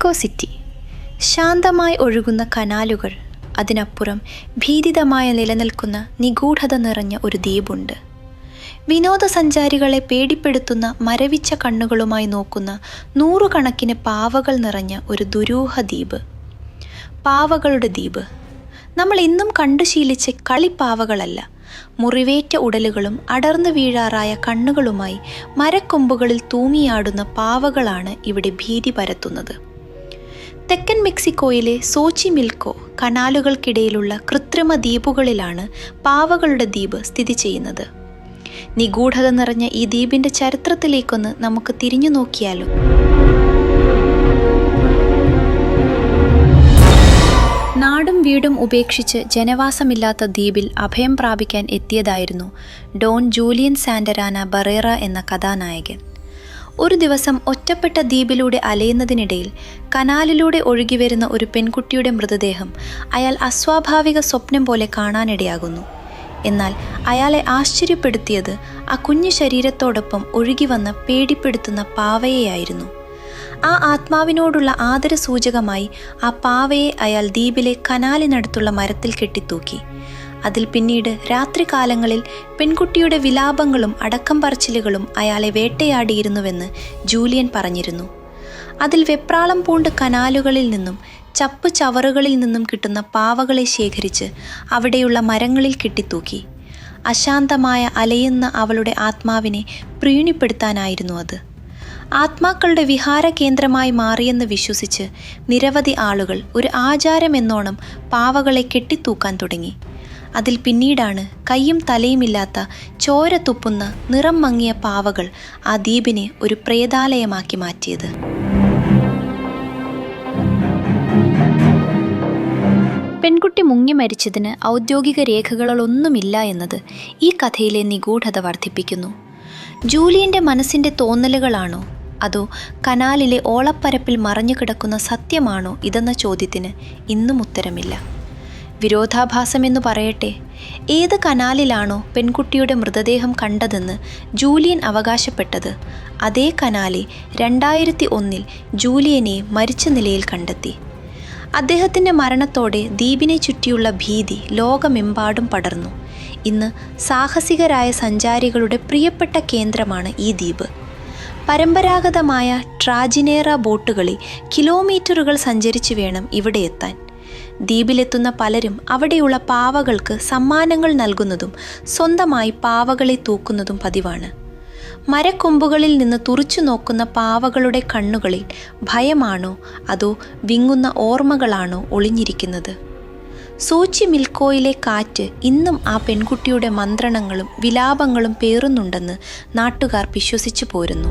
Mexico city. ശാന്തമായി ഒഴുകുന്ന കനാലുകൾ, അതിനപ്പുറം ഭീതിതമായ നിലനിൽക്കുന്ന നിഗൂഢത നിറഞ്ഞ ഒരു ദ്വീപുണ്ട്. വിനോദസഞ്ചാരികളെ പേടിപ്പെടുത്തുന്ന മരവിച്ച കണ്ണുകളുമായി നോക്കുന്ന നൂറുകണക്കിന് പാവകൾ നിറഞ്ഞ ഒരു ദുരൂഹ ദ്വീപ്. പാവകളുടെ ദ്വീപ്. നമ്മൾ ഇന്നും കണ്ടു ശീലിച്ച കളിപ്പാവകളല്ല, മുറിവേറ്റ ഉടലുകളും അടർന്നു വീഴാറായ കണ്ണുകളുമായി മരക്കൊമ്പുകളിൽ തൂങ്ങിയാടുന്ന പാവകളാണ് ഇവിടെ ഭീതി പരത്തുന്നത്. തെക്കൻ മെക്സിക്കോയിലെ സോച്ചിമിൽക്കോ കനാലുകൾക്കിടയിലുള്ള കൃത്രിമ ദ്വീപുകളിലാണ് പാവകളുടെ ദ്വീപ് സ്ഥിതി ചെയ്യുന്നത്. നിഗൂഢത നിറഞ്ഞ ഈ ദ്വീപിൻ്റെ ചരിത്രത്തിലേക്കൊന്ന് നമുക്ക് തിരിഞ്ഞു നോക്കിയാലോ? നാടും വീടും ഉപേക്ഷിച്ച് ജനവാസമില്ലാത്ത ദ്വീപിൽ അഭയം പ്രാപിക്കാൻ എത്തിയതായിരുന്നു ഡോൺ ജൂലിയൻ സാന്റരാന ബറേറ എന്ന കഥാനായകൻ. ഒരു ദിവസം ഒറ്റപ്പെട്ട ദ്വീപിലൂടെ അലയുന്നതിനിടയിൽ കനാലിലൂടെ ഒഴുകിവരുന്ന ഒരു പെൺകുട്ടിയുടെ മൃതദേഹം അയാൾ അസ്വാഭാവിക സ്വപ്നം പോലെ കാണാനിടയാകുന്നു. എന്നാൽ അയാളെ ആശ്ചര്യപ്പെടുത്തിയത് ആ കുഞ്ഞു ശരീരത്തോടൊപ്പം ഒഴുകിവന്ന പേടിപ്പെടുത്തുന്ന പാവയെയായിരുന്നു. ആ ആത്മാവിനോടുള്ള ആദരസൂചകമായി ആ പാവയെ അയാൾ ദ്വീപിലെ കനാലിനടുത്തുള്ള മരത്തിൽ കെട്ടിത്തൂക്കി. അതിൽ പിന്നീട് രാത്രികാലങ്ങളിൽ പെൺകുട്ടിയുടെ വിലാപങ്ങളും അടക്കം പറച്ചിലുകളും അയാളെ വേട്ടയാടിയിരുന്നുവെന്ന് ജൂലിയൻ പറഞ്ഞിരുന്നു. അതിൽ വെപ്രാളം പൂണ്ട് കനാലുകളിൽ നിന്നും ചപ്പ് ചവറുകളിൽ നിന്നും കിട്ടുന്ന പാവകളെ ശേഖരിച്ച് അവിടെയുള്ള മരങ്ങളിൽ കെട്ടിത്തൂക്കി. അശാന്തമായ അലയുന്ന അവളുടെ ആത്മാവിനെ പ്രീണിപ്പെടുത്താനായിരുന്നു അത്. ആത്മാക്കളുടെ വിഹാര കേന്ദ്രമായി മാറിയെന്ന് വിശ്വസിച്ച് നിരവധി ആളുകൾ ഒരു ആചാരമെന്നോണം പാവകളെ കെട്ടിത്തൂക്കാൻ തുടങ്ങി. അതിൽ പിന്നീടാണ് കൈയും തലയുമില്ലാത്ത ചോര തുപ്പുന്ന നിറം മങ്ങിയ പാവകൾ ആ ദ്വീപിനെ ഒരു പ്രേതാലയമാക്കി മാറ്റിയത്. പെൺകുട്ടി മുങ്ങി മരിച്ചതിന് ഔദ്യോഗിക രേഖകളൊന്നുമില്ല എന്നത് ഈ കഥയിലെ നിഗൂഢത വർദ്ധിപ്പിക്കുന്നു. ജൂലിയൻ്റെ മനസ്സിൻ്റെ തോന്നലുകളാണോ അതോ കനാലിലെ ഓളപ്പരപ്പിൽ മറഞ്ഞു കിടക്കുന്ന സത്യമാണോ ഇതെന്ന ചോദ്യത്തിന് ഇന്നും ഉത്തരമില്ല. വിരോധാഭാസമെന്നു പറയട്ടെ, ഏത് കനാലിലാണോ പെൺകുട്ടിയുടെ മൃതദേഹം കണ്ടതെന്ന് ജൂലിയൻ അവകാശപ്പെട്ടത്, അതേ കനാലിൽ 2001 ജൂലിയനെ മരിച്ച നിലയിൽ കണ്ടെത്തി. അദ്ദേഹത്തിൻ്റെ മരണത്തോടെ ദ്വീപിനെ ചുറ്റിയുള്ള ഭീതി ലോകമെമ്പാടും പടർന്നു. ഇന്ന് സാഹസികരായ സഞ്ചാരികളുടെ പ്രിയപ്പെട്ട കേന്ദ്രമാണ് ഈ ദ്വീപ്. പരമ്പരാഗതമായ ട്രാജിനേറ ബോട്ടുകളിൽ കിലോമീറ്ററുകൾ സഞ്ചരിച്ച് വേണം ഇവിടെ എത്താൻ. ദ്വീപിലെത്തുന്ന പലരും അവിടെയുള്ള പാവകൾക്ക് സമ്മാനങ്ങൾ നൽകുന്നതും സ്വന്തമായി പാവകളെ തൂക്കുന്നതും പതിവാണ്. മരക്കൊമ്പുകളിൽ നിന്ന് തുറിച്ചു നോക്കുന്ന പാവകളുടെ കണ്ണുകളിൽ ഭയമാണോ അതോ വിങ്ങുന്ന ഓർമ്മകളാണോ ഒളിഞ്ഞിരിക്കുന്നത്? സോച്ചിമിൽക്കോയിലെ കാറ്റ് ഇന്നും ആ പെൺകുട്ടിയുടെ മന്ത്രണങ്ങളും വിലാപങ്ങളും പേറുന്നുണ്ടെന്ന് നാട്ടുകാർ വിശ്വസിച്ചു പോരുന്നു.